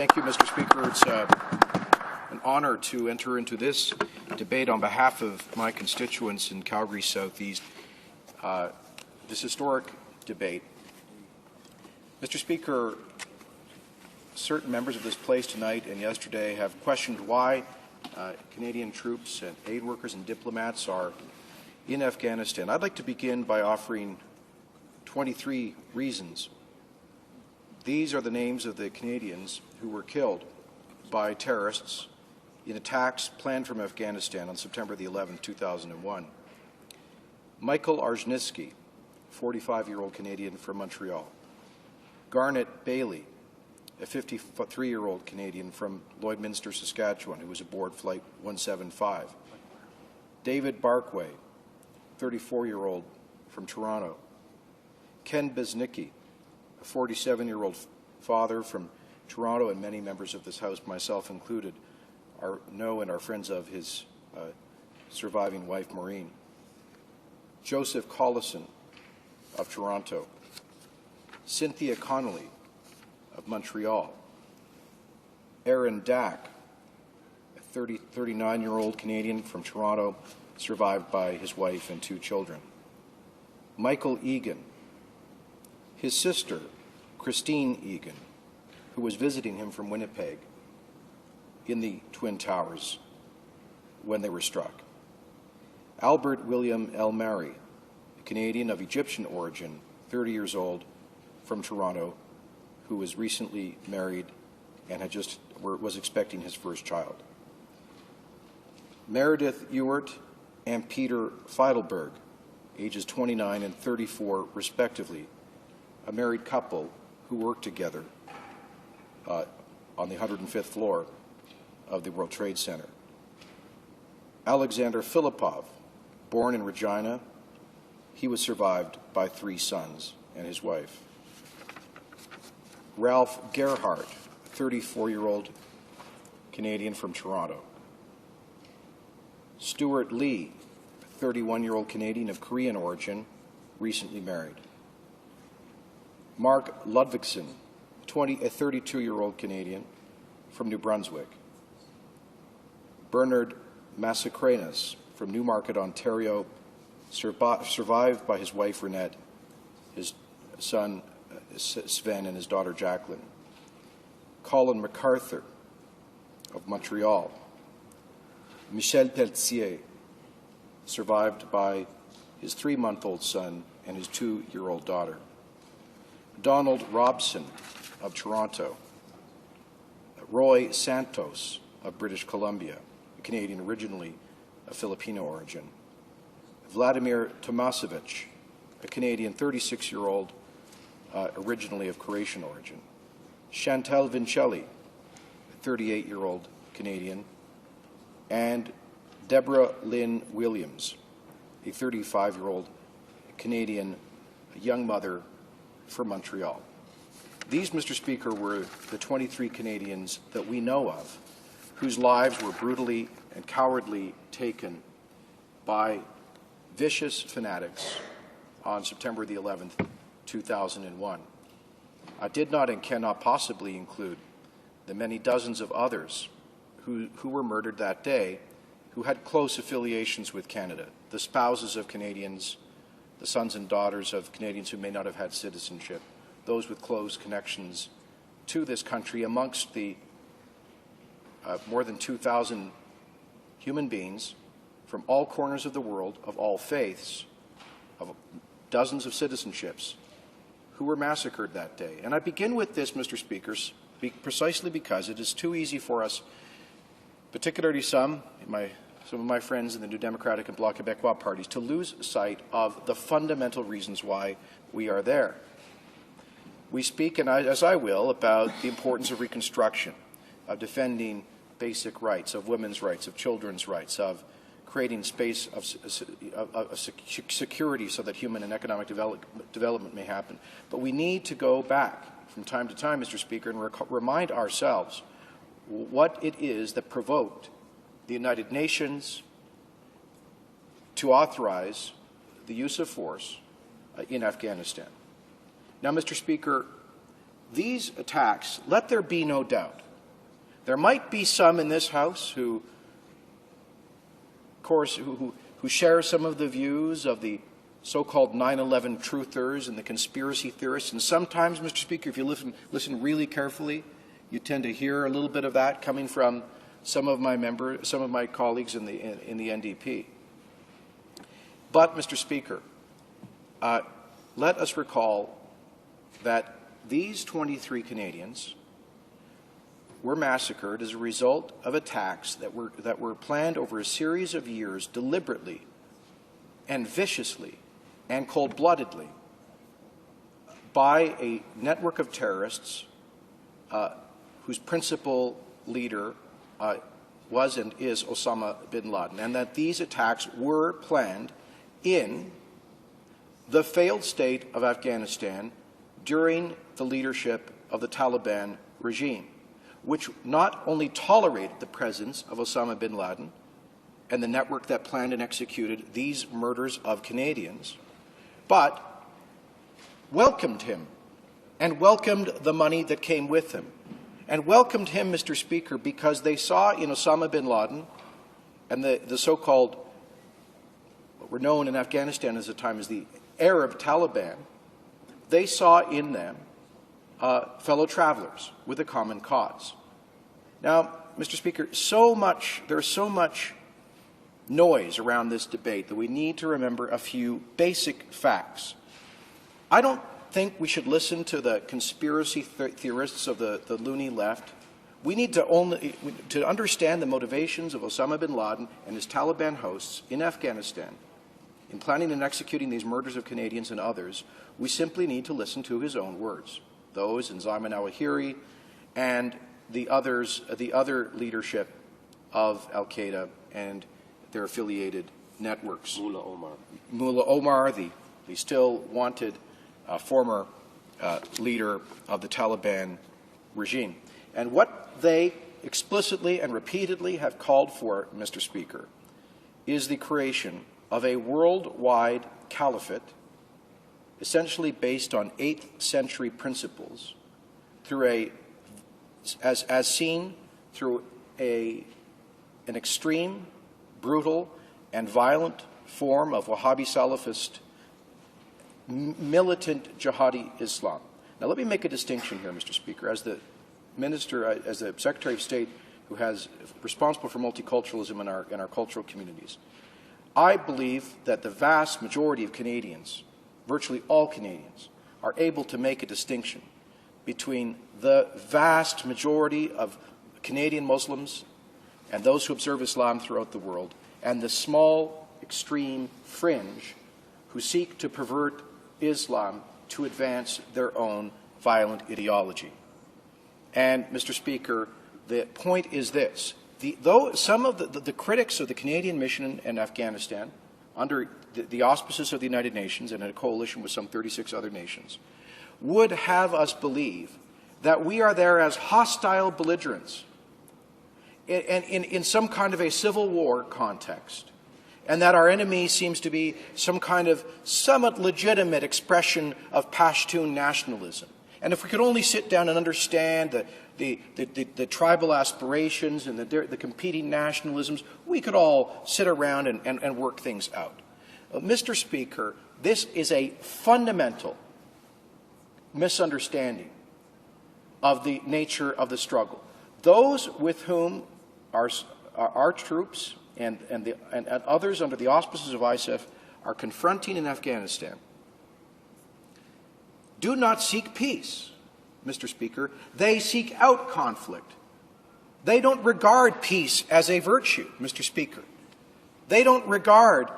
Thank you, Mr. Speaker. It's an honour to enter into this debate on behalf of my constituents in Calgary Southeast, this historic debate. Mr. Speaker, certain members of this place tonight and yesterday have questioned why Canadian troops and aid workers and diplomats are in Afghanistan. I'd like to begin by offering 23 reasons. These are the names of the Canadians who were killed by terrorists in attacks planned from Afghanistan on September the 11th, 2001. Michael Arzhnitsky, 45-year-old Canadian from Montreal. Garnet Bailey, a 53-year-old Canadian from Lloydminster, Saskatchewan, who was aboard Flight 175. David Barkway, 34-year-old from Toronto. Ken Beznicki, a 47-year-old father from Toronto, and many members of this House, myself included, know and are friends of his surviving wife, Maureen. Joseph Collison of Toronto. Cynthia Connolly of Montreal. Aaron Dack, a 39-year-old Canadian from Toronto, survived by his wife and 2 children. Michael Egan. His sister, Christine Egan, who was visiting him from Winnipeg in the Twin Towers when they were struck. Albert William Elmary, a Canadian of Egyptian origin, 30 years old, from Toronto, who was recently married and was expecting his first child. Meredith Ewart and Peter Feidelberg, ages 29 and 34 respectively, a married couple who worked together on the 105th floor of the World Trade Center. Alexander Filipov, born in Regina, he was survived by 3 sons and his wife. Ralph Gerhardt, 34-year-old Canadian from Toronto. Stuart Lee, 31-year-old Canadian of Korean origin, recently married. Mark Ludvigsen, a 32-year-old Canadian from New Brunswick. Bernard Massacrenas from Newmarket, Ontario, survived by his wife Renette, his son Sven, and his daughter Jacqueline. Colin MacArthur of Montreal. Michel Pelletier, survived by his 3-month-old son and his 2-year-old daughter. Donald Robson of Toronto. Roy Santos of British Columbia, a Canadian originally of Filipino origin. Vladimir Tomasevich, a Canadian 36-year-old originally of Croatian origin. Chantal Vincelli, a 38-year-old Canadian. And Deborah Lynn Williams, a 35-year-old Canadian young mother from Montreal. These, Mr. Speaker, were the 23 Canadians that we know of whose lives were brutally and cowardly taken by vicious fanatics on September the 11th, 2001. I did not and cannot possibly include the many dozens of others who were murdered that day who had close affiliations with Canada, the spouses of Canadians, the sons and daughters of Canadians who may not have had citizenship, those with close connections to this country, amongst the more than 2,000 human beings from all corners of the world, of all faiths, of dozens of citizenships, who were massacred that day. And I begin with this, Mr. Speaker, precisely because it is too easy for us, particularly some of my friends in the New Democratic and Bloc Québécois parties, to lose sight of the fundamental reasons why we are there. We speak, and as I will, about the importance of reconstruction, of defending basic rights, of women's rights, of children's rights, of creating space of security so that human and economic development may happen. But we need to go back from time to time, Mr. Speaker, and remind ourselves what it is that provoked the United Nations to authorize the use of force in Afghanistan. Now, Mr. Speaker, these attacks, let there be no doubt, There might be some in this House who, of course, who share some of the views of the so-called 9/11 truthers and the conspiracy theorists. And sometimes, Mr. Speaker, if you listen really carefully, you tend to hear a little bit of that coming from some of my colleagues in the NDP. But, Mr. Speaker, let us recall that these 23 Canadians were massacred as a result of attacks that were planned over a series of years, deliberately and viciously and cold-bloodedly, by a network of terrorists whose principal leader was and is Osama bin Laden, and that these attacks were planned in the failed state of Afghanistan during the leadership of the Taliban regime, which not only tolerated the presence of Osama bin Laden and the network that planned and executed these murders of Canadians, but welcomed him and welcomed the money that came with him, and welcomed him, Mr. Speaker, because they saw in Osama bin Laden and the so-called, what were known in Afghanistan at the time as the Arab Taliban, they saw in them fellow travelers with a common cause. Now, Mr. Speaker, there's so much noise around this debate that we need to remember a few basic facts. I don't think we should listen to the conspiracy theorists of the loony left. We need to understand the motivations of Osama bin Laden and his Taliban hosts in Afghanistan in planning and executing these murders of Canadians and others. We simply need to listen to his own words, those in Ayman al-Zawahiri and the other leadership of Al-Qaeda and their affiliated networks. Mullah Omar, the still wanted former leader of the Taliban regime. And what they explicitly and repeatedly have called for, Mr. Speaker, is the creation of a worldwide caliphate essentially based on 8th century principles through as seen through an extreme, brutal, and violent form of Wahhabi Salafist militant jihadi Islam. Now, let me make a distinction here, Mr. Speaker, as the Secretary of State who has responsible for multiculturalism in our cultural communities. I believe that the vast majority of Canadians, virtually all Canadians, are able to make a distinction between the vast majority of Canadian Muslims and those who observe Islam throughout the world, and the small, extreme fringe who seek to pervert Islam to advance their own violent ideology. And, Mr. Speaker, the point is this. Though some of the critics of the Canadian mission in Afghanistan, under the auspices of the United Nations and in a coalition with some 36 other nations, would have us believe that we are there as hostile belligerents in some kind of a civil war context, and that our enemy seems to be some kind of somewhat legitimate expression of Pashtun nationalism. And if we could only sit down and understand the tribal aspirations and the competing nationalisms, we could all sit around and work things out. Mr. Speaker, this is a fundamental misunderstanding of the nature of the struggle. Those with whom our troops and others under the auspices of ISAF are confronting in Afghanistan do not seek peace, Mr. Speaker. They seek out conflict. They don't regard peace as a virtue, Mr. Speaker. They don't regard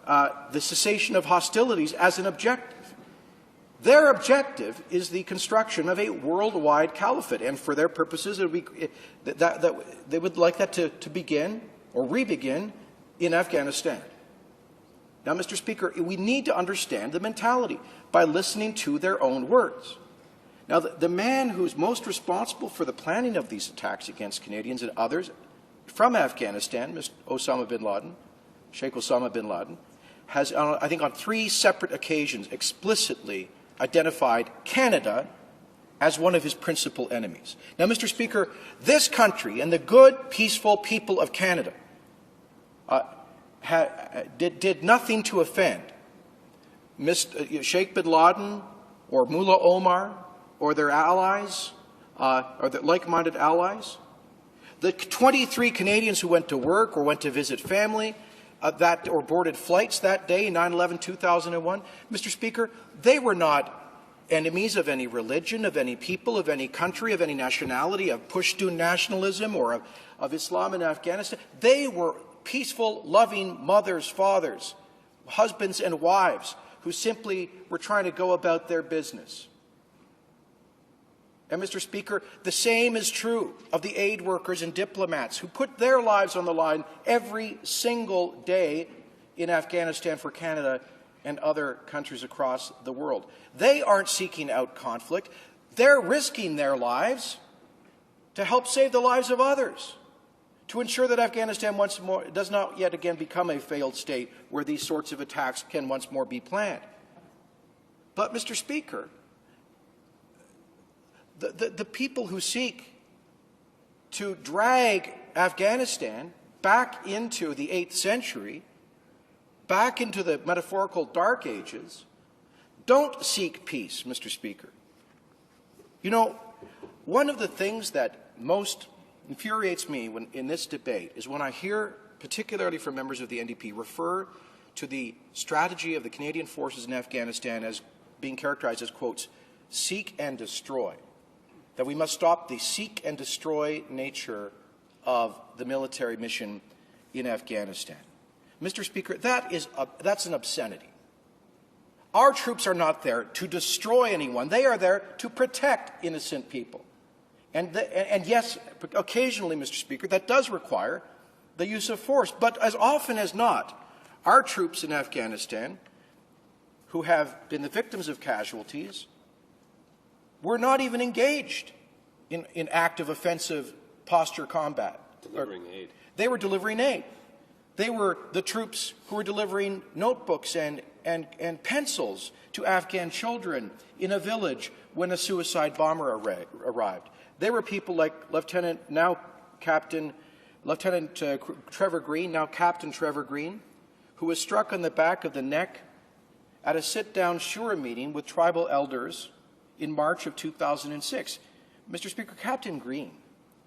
the cessation of hostilities as an objective. Their objective is the construction of a worldwide caliphate, and for their purposes, they would like that to begin or re-begin in Afghanistan. Now, Mr. Speaker, we need to understand the mentality by listening to their own words. Now, the man who's most responsible for the planning of these attacks against Canadians and others from Afghanistan, Mr. Sheikh Osama bin Laden, has, I think on 3 separate occasions, explicitly identified Canada as one of his principal enemies. Now, Mr. Speaker, this country and the good, peaceful people of Canada did nothing to offend Sheikh bin Laden or Mullah Omar or their allies, or their like-minded allies. The 23 Canadians who went to work or went to visit family or boarded flights that day, 9/11/2001, Mr. Speaker, they were not enemies of any religion, of any people, of any country, of any nationality, of Pashtun nationalism or of Islam in Afghanistan. They were peaceful, loving mothers, fathers, husbands and wives who simply were trying to go about their business. And, Mr. Speaker, the same is true of the aid workers and diplomats who put their lives on the line every single day in Afghanistan for Canada and other countries across the world. They aren't seeking out conflict. They're risking their lives to help save the lives of others, to ensure that Afghanistan once more does not yet again become a failed state where these sorts of attacks can once more be planned. But, Mr. Speaker, the people who seek to drag Afghanistan back into the 8th century, back into the metaphorical Dark Ages, don't seek peace, Mr. Speaker. You know, one of the things that most infuriates me in this debate is when I hear, particularly from members of the NDP, refer to the strategy of the Canadian forces in Afghanistan as being characterized as, quotes, seek and destroy. That we must stop the seek and destroy nature of the military mission in Afghanistan. Mr. Speaker, that's an obscenity. Our troops are not there to destroy anyone. They are there to protect innocent people. And yes, occasionally, Mr. Speaker, that does require the use of force. But as often as not, our troops in Afghanistan, who have been the victims of casualties, were not even engaged in active offensive posture combat. Delivering aid. They were delivering aid. They were the troops who were delivering notebooks and pencils to Afghan children in a village when a suicide bomber arrived. They were people like Lieutenant Trevor Green, now Captain Trevor Green, who was struck on the back of the neck at a sit-down Shura meeting with tribal elders in March of 2006. Mr. Speaker, Captain Green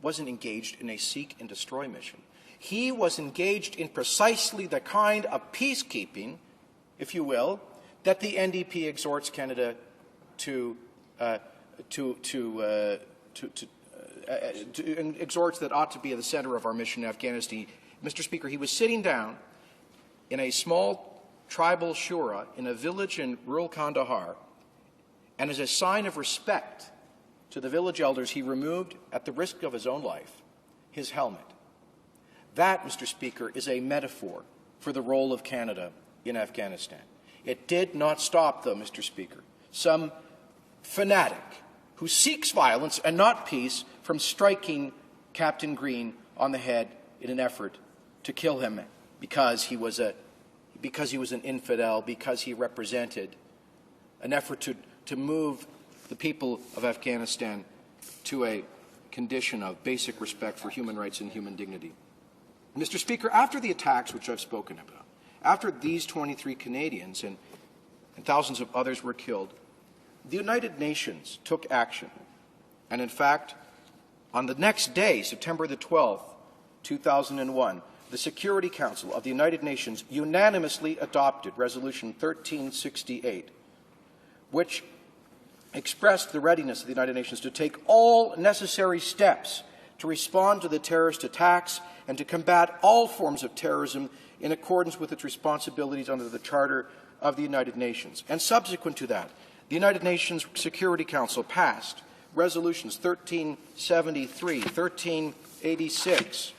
wasn't engaged in a seek and destroy mission. He was engaged in precisely the kind of peacekeeping, if you will, that the NDP exhorts Canada to exhorts that ought to be at the center of our mission in Afghanistan. Mr. Speaker, he was sitting down in a small tribal shura in a village in rural Kandahar, and as a sign of respect to the village elders, he removed, at the risk of his own life, his helmet. That, Mr. Speaker, is a metaphor for the role of Canada in Afghanistan. It did not stop, though, Mr. Speaker, some fanatic who seeks violence and not peace from striking Captain Green on the head in an effort to kill him because he was an infidel, because he represented an effort to move the people of Afghanistan to a condition of basic respect for human rights and human dignity. Mr. Speaker, after the attacks which I've spoken about, after these 23 Canadians and thousands of others were killed, the United Nations took action. And in fact, on the next day, September the 12th, 2001, the Security Council of the United Nations unanimously adopted Resolution 1368, which expressed the readiness of the United Nations to take all necessary steps to respond to the terrorist attacks and to combat all forms of terrorism in accordance with its responsibilities under the Charter of the United Nations. And subsequent to that, the United Nations Security Council passed resolutions 1373, 1386,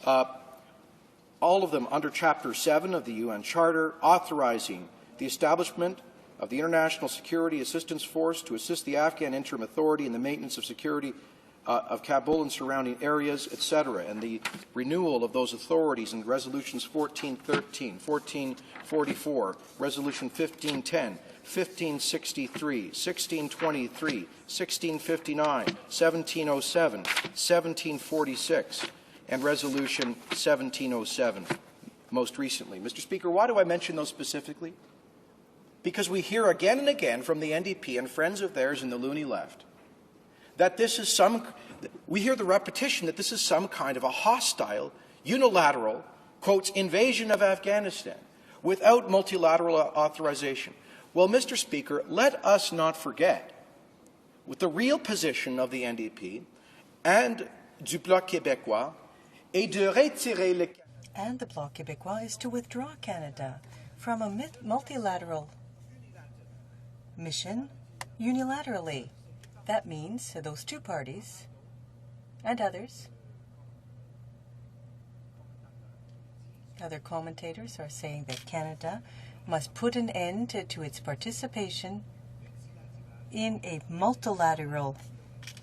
all of them under Chapter 7 of the UN Charter, authorizing the establishment of the International Security Assistance Force to assist the Afghan Interim Authority in the maintenance of security of Kabul and surrounding areas, etc., and the renewal of those authorities in Resolutions 1413, 1444, Resolution 1510, 1563, 1623, 1659, 1707, 1746, and Resolution 1707, most recently. Mr. Speaker, why do I mention those specifically? Because we hear again and again from the NDP and friends of theirs in the loony left that this is we hear the repetition that this is some kind of a hostile, unilateral, quotes, invasion of Afghanistan without multilateral authorization. Well, Mr. Speaker, let us not forget with the real position of the NDP and du Bloc québécois est de retirer le And the Bloc québécois is to withdraw Canada from a multilateral mission unilaterally. That means those two parties and others, other commentators are saying that Canada must put an end to its participation in a multilateral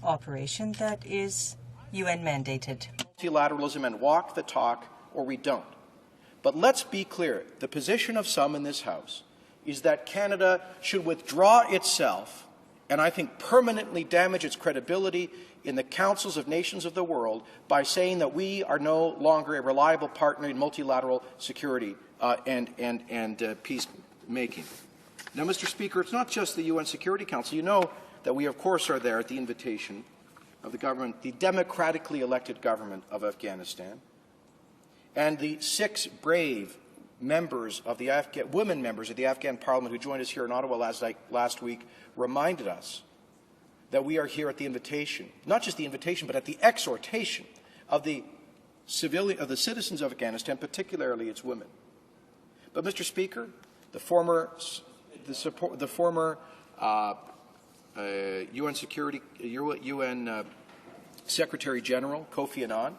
operation that is UN mandated. Multilateralism and walk the talk, or we don't. But let's be clear, the position of some in this House is that Canada should withdraw itself and I think permanently damage its credibility in the councils of nations of the world by saying that we are no longer a reliable partner in multilateral security and peacemaking. Now, Mr. Speaker, it's not just the UN Security Council. You know that we, of course, are there at the invitation of the government, the democratically elected government of Afghanistan, and the 6 brave members of the women members of the Afghan Parliament who joined us here in Ottawa last week reminded us that we are here at the invitation, not just the invitation, but at the exhortation of the citizens of Afghanistan, particularly its women. But, Mr. Speaker, the former UN Secretary General Kofi Annan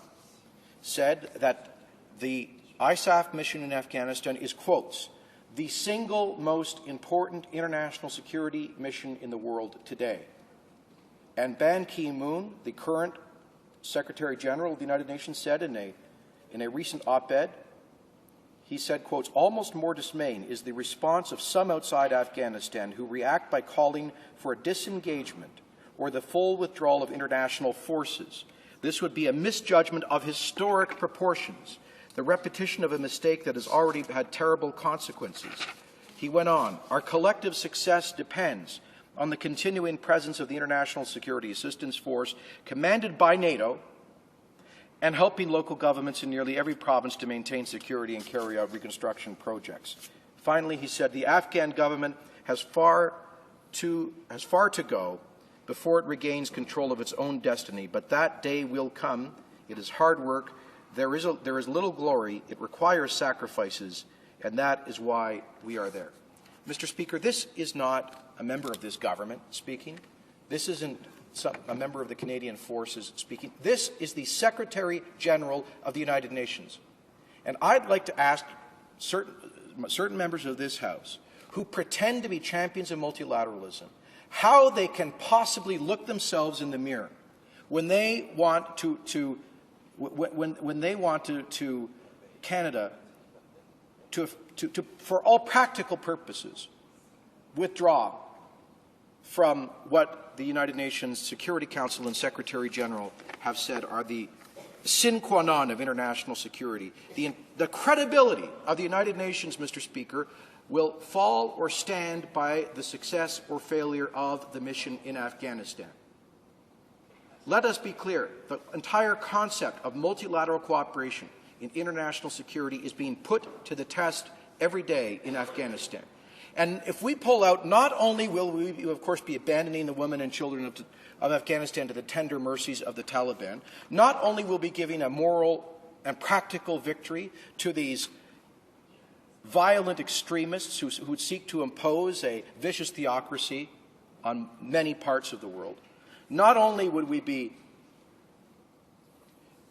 said that the ISAF mission in Afghanistan is, quotes, the single most important international security mission in the world today. And Ban Ki-moon, the current Secretary General of the United Nations, said in a recent op-ed, he said, quotes, almost more dismaying is the response of some outside Afghanistan who react by calling for a disengagement or the full withdrawal of international forces. This would be a misjudgment of historic proportions, the repetition of a mistake that has already had terrible consequences. He went on, our collective success depends on the continuing presence of the International Security Assistance Force, commanded by NATO, and helping local governments in nearly every province to maintain security and carry out reconstruction projects. Finally, he said, the Afghan government has far to go before it regains control of its own destiny, but that day will come. It is hard work. There is little glory. It requires sacrifices, and that is why we are there. Mr. Speaker, this is not a member of this government speaking. This isn't a member of the Canadian Forces speaking. This is the Secretary General of the United Nations. And I'd like to ask certain members of this House who pretend to be champions of multilateralism how they can possibly look themselves in the mirror when they want when they want Canada to for all practical purposes withdraw from what the United Nations Security Council and Secretary General have said are the sine qua non of international security. The credibility of the United Nations, Mr. Speaker, will fall or stand by the success or failure of the mission in Afghanistan. Let us be clear, the entire concept of multilateral cooperation in international security is being put to the test every day in Afghanistan. And if we pull out, not only will we, of course, be abandoning the women and children of Afghanistan to the tender mercies of the Taliban, not only will we be giving a moral and practical victory to these violent extremists who seek to impose a vicious theocracy on many parts of the world, not only would we be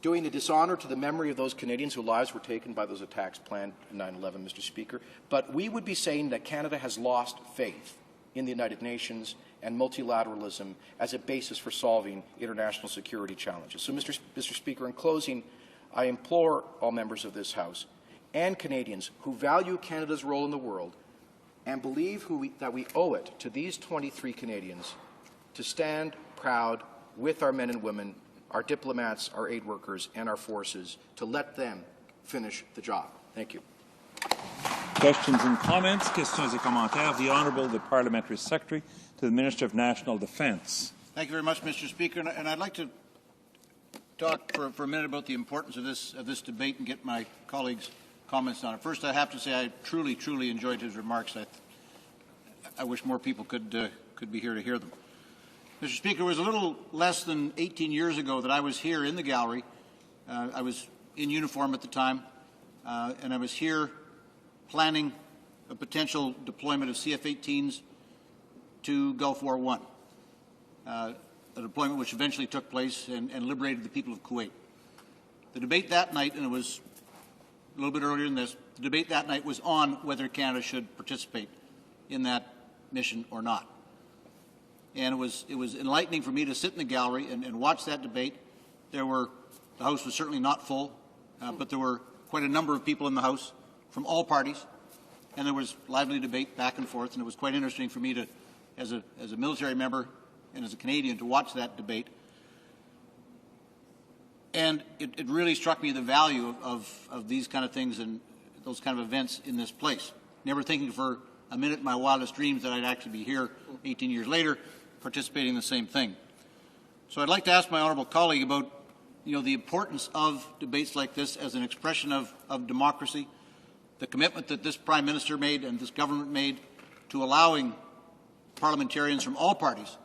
doing a dishonor to the memory of those Canadians whose lives were taken by those attacks planned in 9/11, Mr. Speaker, but we would be saying that Canada has lost faith in the United Nations and multilateralism as a basis for solving international security challenges. So, Mr. Speaker, in closing, I implore all members of this House and Canadians who value Canada's role in the world and believe that we owe it to these 23 Canadians to stand proud with our men and women, our diplomats, our aid workers, and our forces, to let them finish the job. Thank you. Questions and comments. Questions et commentaires. The Honourable the Parliamentary Secretary to the Minister of National Defence. Thank you very much, Mr. Speaker. And I'd like to talk for a minute about the importance of this debate and get my colleagues' comments on it. First, I have to say I truly enjoyed his remarks. I wish more people could be here to hear them. Mr. Speaker, it was a little less than 18 years ago that I was here in the gallery. I was in uniform at the time, and I was here planning a potential deployment of CF-18s to Gulf War I, a deployment which eventually took place and liberated the people of Kuwait. The debate that night, and it was a little bit earlier than this, the debate that night was on whether Canada should participate in that mission or not. And it was enlightening for me to sit in the gallery and watch that debate. The House was certainly not full, but there were quite a number of people in the House from all parties, and there was lively debate back and forth, and it was quite interesting for me to, as a military member and as a Canadian, to watch that debate. And it really struck me the value of these kind of things and those kind of events in this place. Never thinking for a minute in my wildest dreams that I'd actually be here 18 years later participating in the same thing. So I'd like to ask my honourable colleague about the importance of debates like this as an expression of democracy, the commitment that this Prime Minister made and this government made to allowing parliamentarians from all parties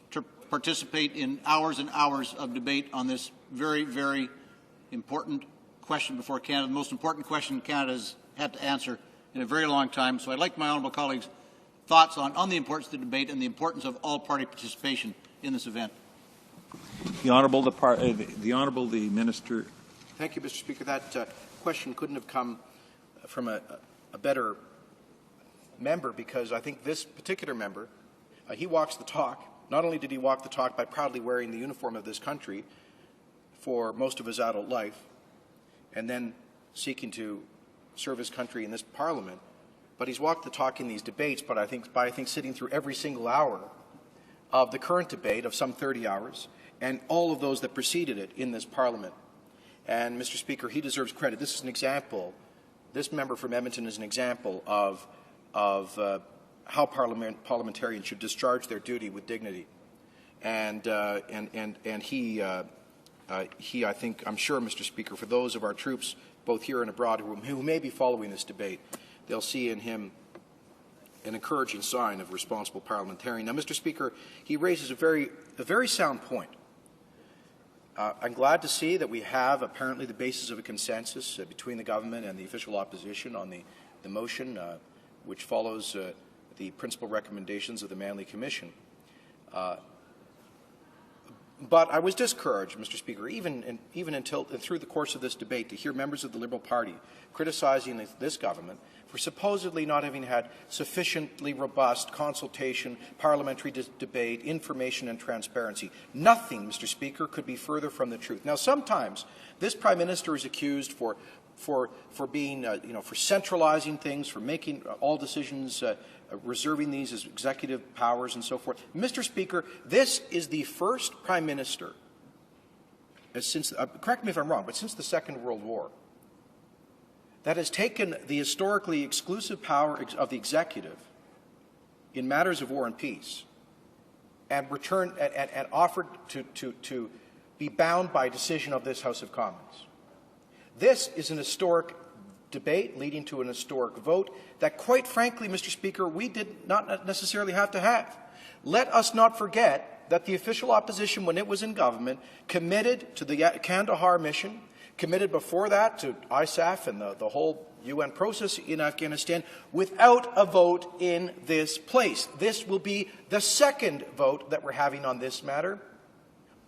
to participate in hours and hours of debate on this very, very important question before Canada, the most important question Canada has had to answer in a very long time. So I'd like my honourable colleagues' thoughts on the importance of the debate and the importance of all-party participation in this event. The Honourable the Minister. Thank you, Mr. Speaker. That question couldn't have come from a better member, because I think this particular member, he walks the talk. Not only did he walk the talk by proudly wearing the uniform of this country for most of his adult life, and then seeking to serve his country in this Parliament, but he's walked the talk in these debates, but I think sitting through every single hour of the current debate of some 30 hours and all of those that preceded it in this Parliament. And, Mr. Speaker, he deserves credit. This is an example. This member from Edmonton is an example of how parliamentarians should discharge their duty with dignity. And he, I think, I'm sure, Mr. Speaker, for those of our troops, both here and abroad, who may be following this debate, they'll see in him an encouraging sign of responsible parliamentarian. Now, Mr. Speaker, he raises a very sound point. I'm glad to see that we have apparently the basis of a consensus between the government and the official opposition on the motion, which follows the principal recommendations of the Manley Commission. But I was discouraged, Mr. Speaker, even until through the course of this debate, to hear members of the Liberal Party criticizing this government for supposedly not having had sufficiently robust consultation, parliamentary debate, information and transparency. Nothing, Mr. Speaker, could be further from the truth. Now, sometimes this Prime Minister is accused for being, for centralizing things, for making all decisions, reserving these as executive powers and so forth. Mr. Speaker, this is the first Prime Minister since, correct me if I'm wrong, but since the Second World War, that has taken the historically exclusive power of the executive in matters of war and peace and returned and offered to be bound by decision of this House of Commons. This is an historic debate leading to an historic vote that, quite frankly, Mr. Speaker, we did not necessarily have to have. Let us not forget that the official opposition, when it was in government, committed to the Kandahar mission, committed before that to ISAF and the whole UN process in Afghanistan without a vote in this place. This will be the second vote that we're having on this matter,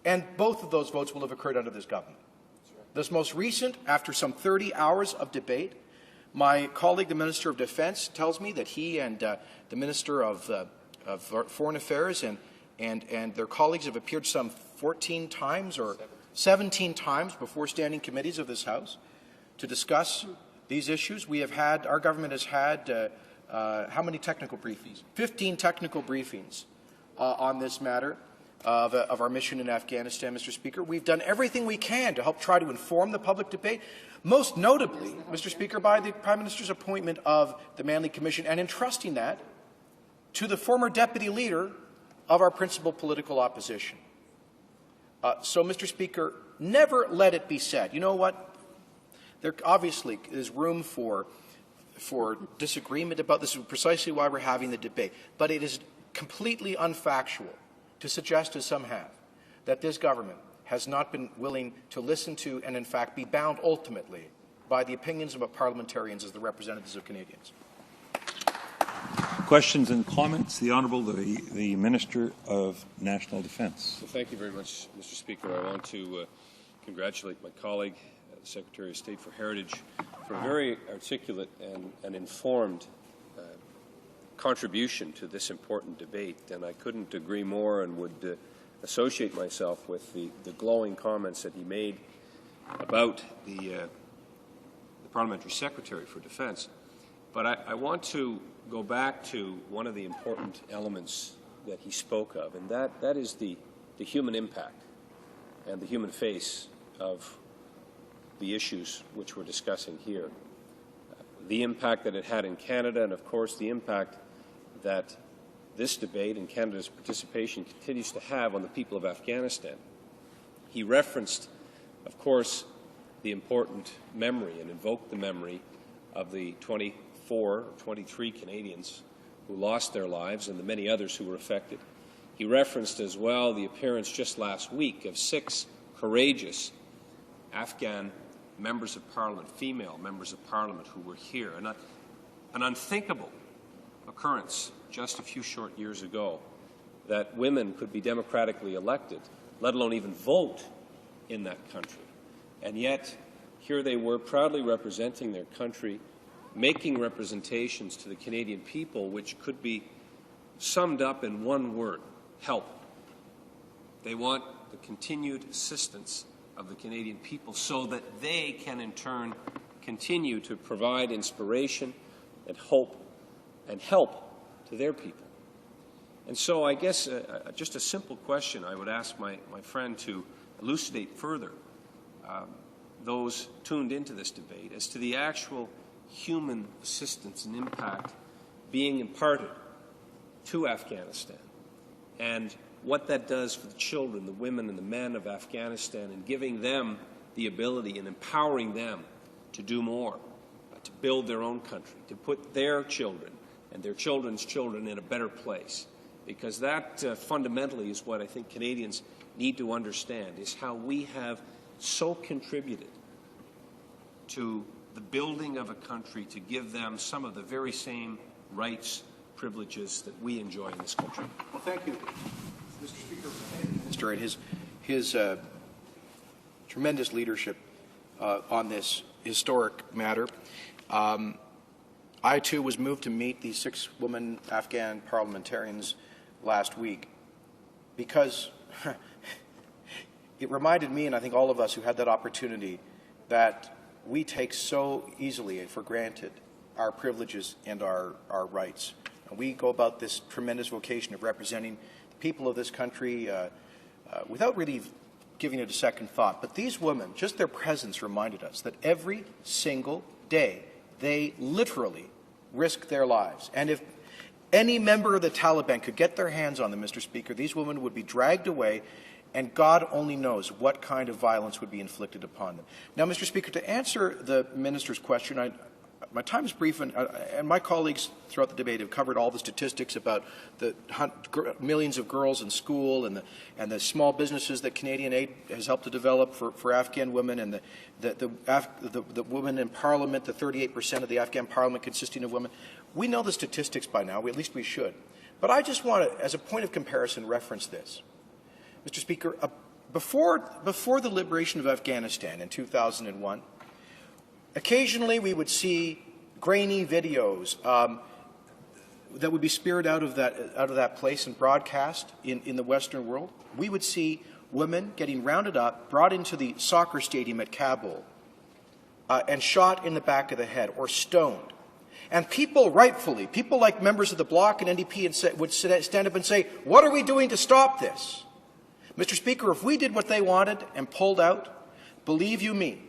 and both of those votes will have occurred under this government. This most recent, after some 30 hours of debate, my colleague, the Minister of Defence, tells me that he and the Minister of Foreign Affairs and their colleagues have appeared some 14 times or 17 times before standing committees of this House to discuss these issues. Our government has had how many technical briefings? 15 technical briefings on this matter of our mission in Afghanistan, Mr. Speaker. We've done everything we can to help try to inform the public debate, most notably, Mr. Speaker, by the Prime Minister's appointment of the Manley Commission and entrusting that to the former deputy leader of our principal political opposition. So, Mr. Speaker, never let it be said, you know what, there obviously is room for disagreement about this, is precisely why we're having the debate, but it is completely unfactual to suggest, as some have, that this government has not been willing to listen to and, in fact, be bound ultimately by the opinions of parliamentarians as the representatives of Canadians. Questions and comments? The Honourable, the Minister of National Defence. Well, thank you very much, Mr. Speaker. I want to congratulate my colleague, the Secretary of State for Heritage, for a very articulate and informed contribution to this important debate. And I couldn't agree more and would associate myself with the glowing comments that he made about the Parliamentary Secretary for Defence. But I want to go back to one of the important elements that he spoke of, and that is the human impact and the human face of the issues which we're discussing here. The impact that it had in Canada, and of course the impact that this debate and Canada's participation continues to have on the people of Afghanistan. He referenced, of course, the important memory and invoked the memory of the 24 or 23 Canadians who lost their lives and the many others who were affected. He referenced as well the appearance just last week of 6 courageous Afghan members of Parliament, female members of Parliament who were here. An unthinkable occurrence just a few short years ago that women could be democratically elected, let alone even vote in that country. And yet, here they were proudly representing their country, making representations to the Canadian people which could be summed up in one word: help. They want the continued assistance of the Canadian people so that they can in turn continue to provide inspiration and hope and help to their people. And so I guess just a simple question I would ask my friend to elucidate further those tuned into this debate as to the actual human assistance and impact being imparted to Afghanistan, and what that does for the children, the women and the men of Afghanistan, and giving them the ability and empowering them to do more, to build their own country, to put their children and their children's children in a better place. Because that fundamentally is what I think Canadians need to understand, is how we have so contributed to the building of a country to give them some of the very same rights, privileges that we enjoy in this country. Well, thank you, Mr. Speaker. Mr. and his tremendous leadership on this historic matter. I, too, was moved to meet these 6 women Afghan parliamentarians last week because it reminded me, and I think all of us who had that opportunity, that we take so easily for granted our privileges and our rights. And we go about this tremendous vocation of representing the people of this country without really giving it a second thought. But these women, just their presence reminded us that every single day they literally risk their lives. And if any member of the Taliban could get their hands on them, Mr. Speaker, these women would be dragged away, and God only knows what kind of violence would be inflicted upon them. Now, Mr. Speaker, to answer the Minister's question, my time is brief, and my colleagues throughout the debate have covered all the statistics about the millions of girls in school and the small businesses that Canadian aid has helped to develop for Afghan women, and the women in Parliament, the 38% of the Afghan Parliament consisting of women. We know the statistics by now, at least we should. But I just want to, as a point of comparison, reference this. Mr. Speaker, before the liberation of Afghanistan in 2001, occasionally we would see grainy videos that would be speared out of that place and broadcast in the Western world, we would see women getting rounded up, brought into the soccer stadium at Kabul, and shot in the back of the head or stoned. And people, rightfully, people like members of the Bloc and NDP would stand up and say, what are we doing to stop this? Mr. Speaker, if we did what they wanted and pulled out, believe you me,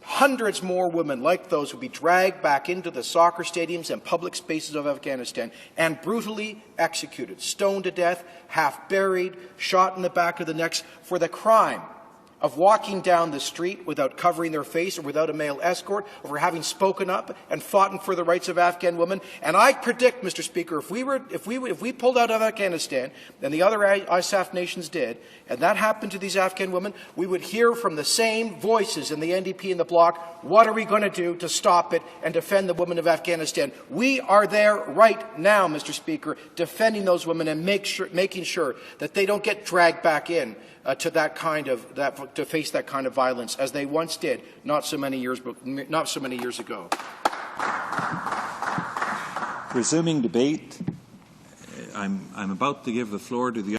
hundreds more women like those would be dragged back into the soccer stadiums and public spaces of Afghanistan and brutally executed, stoned to death, half buried, shot in the back of the necks for the crime of walking down the street without covering their face or without a male escort, or for having spoken up and fought for the rights of Afghan women. And I predict, Mr. Speaker, if we pulled out of Afghanistan, and the other ISAF nations did, and that happened to these Afghan women, we would hear from the same voices in the NDP and the Bloc, what are we going to do to stop it and defend the women of Afghanistan? We are there right now, Mr. Speaker, defending those women and making sure that they don't get dragged back in to face that kind of violence, as they once did, not so many years ago. Resuming debate, I'm about to give the floor to the